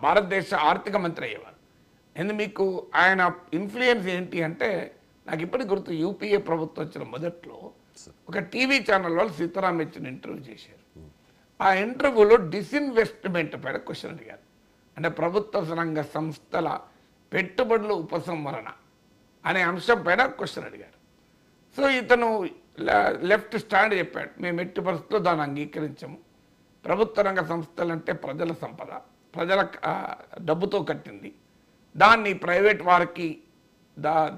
భారతదేశ ఆర్థిక మంత్రి అయ్యేవారు. మీకు ఆయన ఇన్ఫ్లుయెన్స్ ఏంటి అంటే నాకు ఇప్పటికి గుర్తు, యూపీఏ ప్రభుత్వం వచ్చిన మొదట్లో ఒక టీవీ ఛానల్ వాళ్ళు సీతారాం యెచూరి ఇంటర్వ్యూ చేశారు. ఆ ఇంటర్వ్యూలో డిస్ఇన్వెస్ట్మెంట్ పైన క్వశ్చన్ అడిగారు. అంటే ప్రభుత్వ రంగ సంస్థల పెట్టుబడుల ఉపసంహరణ అనే అంశం పైన క్వశ్చన్ అడిగారు. సో ఇతను లెఫ్ట్ స్టాండ్ చెప్పాడు, మేము ఎట్టి పరిస్థితుల్లో దాన్ని అంగీకరించము. ప్రభుత్వ రంగ సంస్థలు అంటే ప్రజల సంపద, ప్రజల డబ్బుతో కట్టింది, దాన్ని ప్రైవేట్ వారికి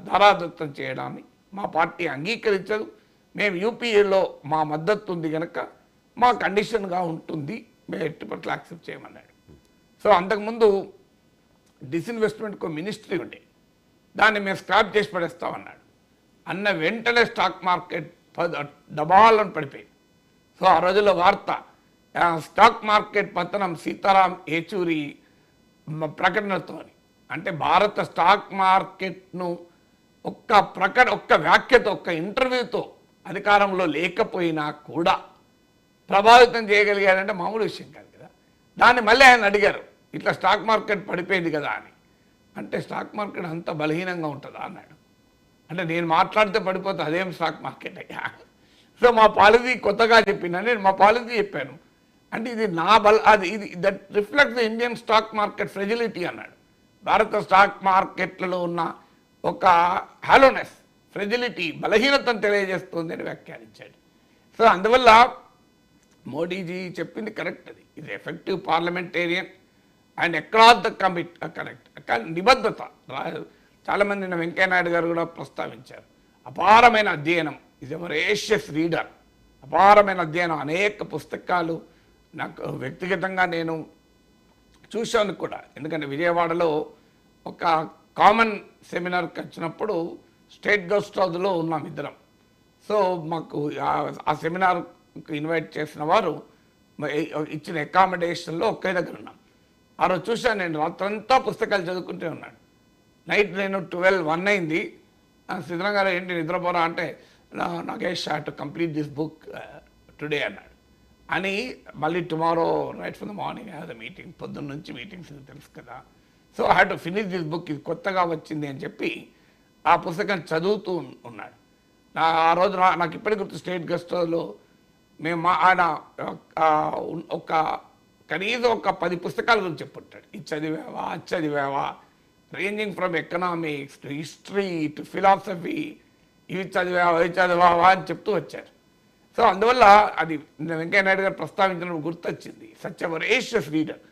ధారాదత్తం చేయడాన్ని మా పార్టీ అంగీకరించదు. మేము యూపీఏలో మా మద్దతు ఉంది కనుక మా కండిషన్గా ఉంటుంది, మేము ఎట్టి పట్ల యాక్సెప్ట్ చేయమన్నాడు. సో అంతకుముందు డిస్ఇన్వెస్ట్మెంట్కు మినిస్ట్రీ ఉండే, దాన్ని మేము స్క్రాప్ చేసి పడేస్తామన్నాడు. అన్న వెంటనే స్టాక్ మార్కెట్ డబాలను పడిపోయింది. సో ఆ రోజుల్లో వార్త, స్టాక్ మార్కెట్ పతనం సీతారాం యెచూరి ప్రకటనతో. అంటే భారత స్టాక్ మార్కెట్ను ఒక్క వ్యాఖ్యతో, ఒక్క ఇంటర్వ్యూతో అధికారంలో లేకపోయినా కూడా ప్రభావితం చేయగలిగాడంటే మామూలు విషయం కాదు కదా. దాన్ని మళ్ళీ ఆయన అడిగారు, ఇట్లా స్టాక్ మార్కెట్ పడిపోయింది కదా అని. అంటే స్టాక్ మార్కెట్ అంత బలహీనంగా ఉంటుందా అన్నాడు. అంటే నేను మాట్లాడితే పడిపోతే అదేం స్టాక్ మార్కెట్ అయ్యా. సో మా పాలసీ కొత్తగా చెప్పినా, నేను మా పాలసీ చెప్పాను. అంటే ఇది నా ఇది that reflects the Indian stock market fragility అన్నాడు. భారత స్టాక్ మార్కెట్లలో ఉన్న ఒక హాలోనెస్, ఫ్రెజిలిటీ, బలహీనతను తెలియజేస్తుంది అని వ్యాఖ్యానించాడు. సో అందువల్ల మోడీజీ చెప్పింది కరెక్ట్. అది ఇది effective parliamentarian and across the correct. కానీ నిబద్ధత, చాలామంది వెంకయ్యనాయుడు గారు కూడా ప్రస్తావించారు. అపారమైన అధ్యయనం, ఈజ్ ఎ వరేషియస్ రీడర్. అపారమైన అధ్యయనం, అనేక పుస్తకాలు నాకు వ్యక్తిగతంగా నేను చూశాను కూడా. ఎందుకంటే విజయవాడలో ఒక కామన్ సెమినార్కి వచ్చినప్పుడు స్టేట్ గెస్ట్ హౌస్లో ఉన్నాం ఇద్దరం. సో మాకు ఆ సెమినార్కి ఇన్వైట్ చేసిన వారు ఇచ్చిన అకామిడేషన్లో ఒకే దగ్గర ఉన్నాం. ఆ రోజు చూశాను, నేను రాత్రంతా పుస్తకాలు చదువుకుంటూ ఉన్నాను. నైట్ నేను 12-1 అయింది. సిద్ధరాం గారు ఏంటి నిద్రపోరా అంటే, Nagesh to complete this book today అన్నాడు. అని మళ్ళీ tomorrow right from the morning I have the meeting, పొద్దున్న నుంచి మీటింగ్స్ తెలుసు కదా. So I have to finish this book, ఇది కొత్తగా వచ్చింది అని చెప్పి ఆ పుస్తకం చదువుతూ ఉన్నాడు. ఆ రోజు నాకు ఇప్పటికి గుర్తు, స్టేట్ గెస్ట్ హౌస్లో మేము ఆయన కనీసం ఒక 10 పుస్తకాల గురించి చెప్పుంటాడు. ఇది చదివావా, అది చదివావా, ranging from economics to history to philosophy, ఇవి చదివావా అని చెప్తూ వచ్చారు. సో అందువల్ల అది వెంకయ్యనాయుడు గారు ప్రస్తావించినప్పుడు గుర్తొచ్చింది. Such a voracious reader.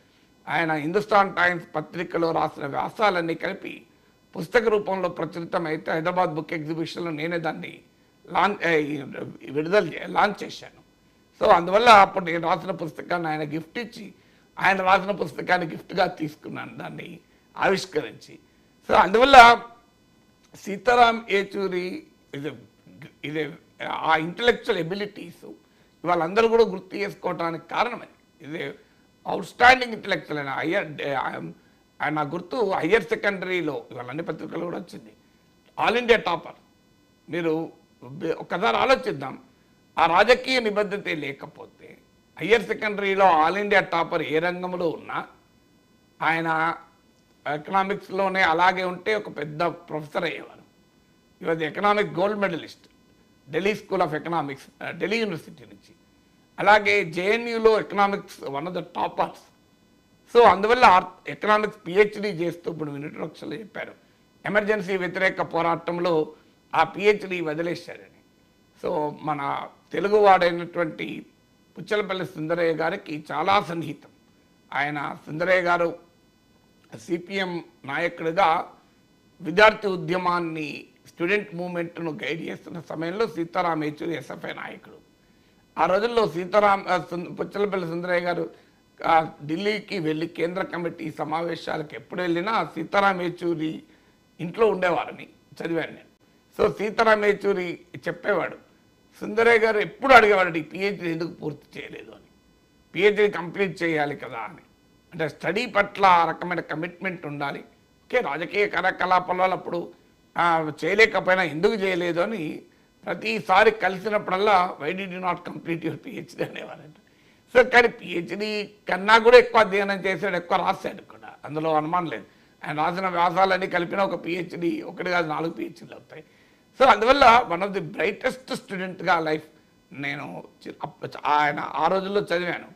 ఆయన హిందుస్థాన్ టైమ్స్ పత్రికలో రాసిన వ్యాసాలన్నీ కలిపి పుస్తక రూపంలో ప్రచురితం అయితే హైదరాబాద్ బుక్ ఎగ్జిబిషన్లో నేనే దాన్ని లాంచ్ చేశాను. సో అందువల్ల అప్పుడు నేను రాసిన పుస్తకాన్ని ఆయన గిఫ్ట్ ఇచ్చి, ఆయన రాసిన పుస్తకాన్ని గిఫ్ట్గా తీసుకున్నాను, దాన్ని ఆవిష్కరించి. సో అందువల్ల సీతారాం యెచూరి ఇది ఆ ఇంటలెక్చువల్ ఎబిలిటీస్ వాళ్ళందరూ కూడా గుర్తు చేసుకోవడానికి కారణమని. ఇది అవుట్ స్టాండింగ్ ఇంటలెక్చువల్ ఆయన గుర్తు హయ్యర్ సెకండరీలో ఇవాళ అన్ని పత్రికలు కూడా వచ్చింది, ఆల్ ఇండియా టాపర్. మీరు ఒక్కసారి ఆలోచిద్దాం, ఆ రాజకీయ నిబద్ధత లేకపోతే హయ్యర్ సెకండరీలో ఆల్ ఇండియా టాపర్ ఏ రంగంలో ఉన్నా, ఆయన ఎకనామిక్స్లోనే అలాగే ఉంటే ఒక పెద్ద ప్రొఫెసర్ అయ్యేవారు. ఈ was economics gold medalist, Delhi school of economics, Delhi university నుంచి. అలాగే జేఎన్యూలో economics one of the toppers. So అందువల్ల ఎకనామిక్స్ పిహెచ్డి చేస్తూ, ఇప్పుడు ఇంట్రొడక్షన్లో చెప్పారు, ఎమర్జెన్సీ వ్యతిరేక పోరాటంలో ఆ పిహెచ్డి వదిలేశారని. సో మన తెలుగువాడైనటువంటి పుచ్చలపల్లి సుందరయ్య గారికి చాలా సన్నిహితం. ఆయన సుందరయ్య గారు సిపిఎం నాయకుడిగా విద్యార్థి ఉద్యమాన్ని, స్టూడెంట్ మూవ్మెంట్ను గైడ్ చేస్తున్న సమయంలో సీతారాం యెచూరి ఎస్ఎఫ్ఐ నాయకుడు. ఆ రోజుల్లో పుచ్చలపల్లి సుందరయ్య గారు ఢిల్లీకి వెళ్ళి కేంద్ర కమిటీ సమావేశాలకు ఎప్పుడు వెళ్ళినా సీతారాం యెచూరి ఇంట్లో ఉండేవారని చదివాను నేను. సో సీతారాం యెచూరి చెప్పేవాడు, సుందరయ్య గారు ఎప్పుడు అడిగేవాడు ఈ పిహెచ్డి ఎందుకు పూర్తి చేయలేదు అని, పిహెచ్డి కంప్లీట్ చేయాలి కదా అని. అంటే స్టడీ పట్ల ఆ రకమైన కమిట్మెంట్ ఉండాలి. ఓకే, రాజకీయ కార్యకలాపాలలో అప్పుడు చేయలేకపోయినా ఎందుకు చేయలేదు అని ప్రతిసారి కలిసినప్పుడల్లా why did you not complete your PhD అనేవారంట. సో కానీ పిహెచ్డి కన్నా కూడా ఎక్కువ అధ్యయనం చేశాడు, ఎక్కువ రాశాడు కూడా. అందులో అనుమానం లేదు. ఆయన రాసిన వ్యాసాలన్నీ కలిపిన ఒక పిహెచ్డి, ఒకటి కాదు 4 పిహెచ్డీలు అవుతాయి. సో అందువల్ల వన్ ఆఫ్ ది బ్రైటెస్ట్ స్టూడెంట్గా లైఫ్ నేను ఆయన ఆ రోజుల్లో చదివాను.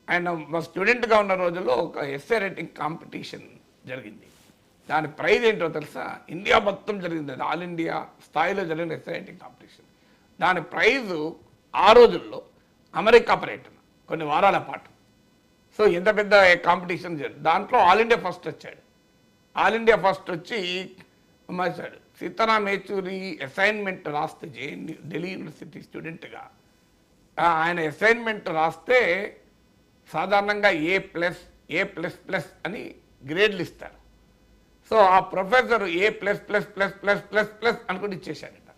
ఆయన మా స్టూడెంట్గా ఉన్న రోజుల్లో ఒక ఎస్సే రైటింగ్ కాంపిటీషన్ జరిగింది. దాని ప్రైజ్ ఏంటో తెలుసా? ఇండియా మొత్తం జరిగింది, అది ఆల్ ఇండియా స్థాయిలో జరిగిన ఎస్సే రైటింగ్ కాంపిటీషన్. దాని ప్రైజు ఆ రోజుల్లో అమెరికా పర్యటన కొన్ని వారాల పాటు. సో ఎంత పెద్ద కాంపిటీషన్ జరిగింది. దాంట్లో ఆల్ ఇండియా ఫస్ట్ వచ్చాడు. ఆల్ ఇండియా ఫస్ట్ వచ్చి అమ్మాయిచాడు. సీతారాం యేచూరి అసైన్మెంట్ రాస్తే ఢిల్లీ యూనివర్సిటీ స్టూడెంట్గా ఆయన అసైన్మెంట్ రాస్తే సాధారణంగా A+, అని గ్రేడ్లు ఇస్తారు. సో ఆ ప్రొఫెసర్ A+++++ అనుకుని ఇచ్చేశాడట.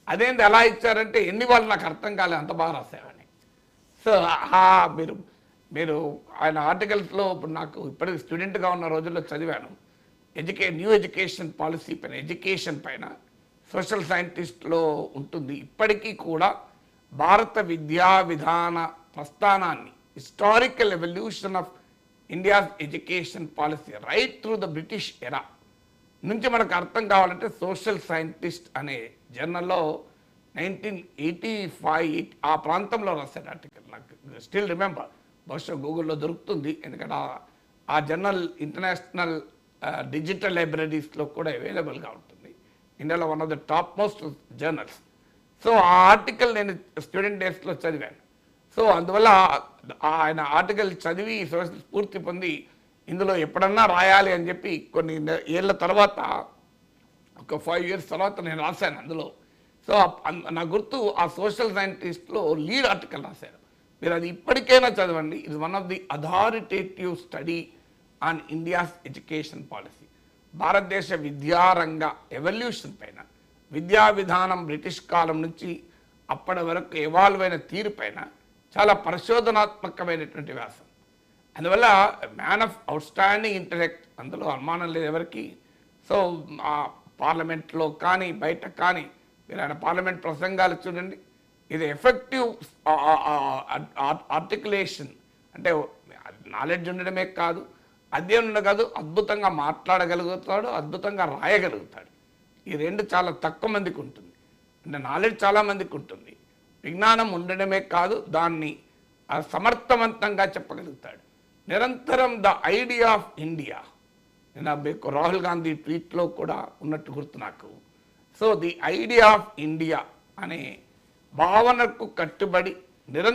అదేంటి ఎలా ఇచ్చారంటే ఎన్ని వాళ్ళు నాకు అర్థం కాలేదు, అంత బాగా రాసేవాడిని. సో మీరు ఆయన ఆర్టికల్స్లో ఇప్పుడు నాకు ఇప్పటికి స్టూడెంట్గా ఉన్న రోజుల్లో చదివాను. న్యూ ఎడ్యుకేషన్ పాలసీ పైన, ఎడ్యుకేషన్ పైన సోషల్ సైంటిస్ట్లో ఉంటుంది. ఇప్పటికీ కూడా భారత విద్యా విధాన ప్రస్థానాన్ని, historical evolution of India's education policy right through the British era నుంచి మనకు అర్థం కావాలంటే సోషల్ సైంటిస్ట్ అనే జర్నల్లో 1985 ఆ ప్రాంతంలో రాశాడు ఆర్టికల్. నాకు స్టిల్ రిమెంబర్, బహుశా గూగుల్లో దొరుకుతుంది, ఎందుకంటే ఆ జర్నల్ ఇంటర్నేషనల్ డిజిటల్ లైబ్రరీస్లో కూడా అవైలబుల్గా ఉంటుంది. ఇండియాలో one of the top most journals. So ఆ ఆర్టికల్ నేను స్టూడెంట్ డేస్లో చదివాను. సో అందువల్ల ఆయన ఆర్టికల్ చదివి స్ఫూర్తి పొంది ఇందులో ఎప్పుడన్నా రాయాలి అని చెప్పి కొన్ని ఏళ్ళ తర్వాత, ఒక 5 years తర్వాత నేను రాశాను అందులో. సో నా గుర్తు ఆ సోషల్ సైంటిస్ట్లో లీడ్ ఆర్టికల్ రాశారు. మీరు అది ఇప్పటికైనా చదవండి. It's one of the authoritative study on India's education policy. భారతదేశ విద్యారంగ ఎవల్యూషన్ పైన, విద్యా విధానం బ్రిటిష్ కాలం నుంచి అప్పటి వరకు ఎవాల్వ్ అయిన తీరు పైన చాలా పరిశోధనాత్మకమైనటువంటి వ్యాసం. అందువల్ల man of out standing intellect, అందులో అనుమానం లేదు ఎవరికి. సో పార్లమెంట్లో కానీ బయట కానీ మీరు ఆయన పార్లమెంట్ ప్రసంగాలు చూడండి. ఇది ఎఫెక్టివ్ ఆర్టికులేషన్, అంటే నాలెడ్జ్ ఉండడమే కాదు, అధ్యయనం ఉండడం కాదు, అద్భుతంగా మాట్లాడగలుగుతాడు, అద్భుతంగా రాయగలుగుతాడు. ఈ రెండు చాలా తక్కువ మందికి ఉంటుంది. అంటే నాలెడ్జ్ చాలా మందికి ఉంటుంది, విజ్ఞానం ఉండడమే కాదు దాన్ని సమర్థవంతంగా చెప్పగలుగుతాడు. నిరంతరం ద ఐడియా ఆఫ్ ఇండియా, నేను రాహుల్ గాంధీ ట్వీట్లో కూడా ఉన్నట్టు గుర్తు నాకు. So the idea of India అనే భావనకు కట్టుబడి నిరంతరం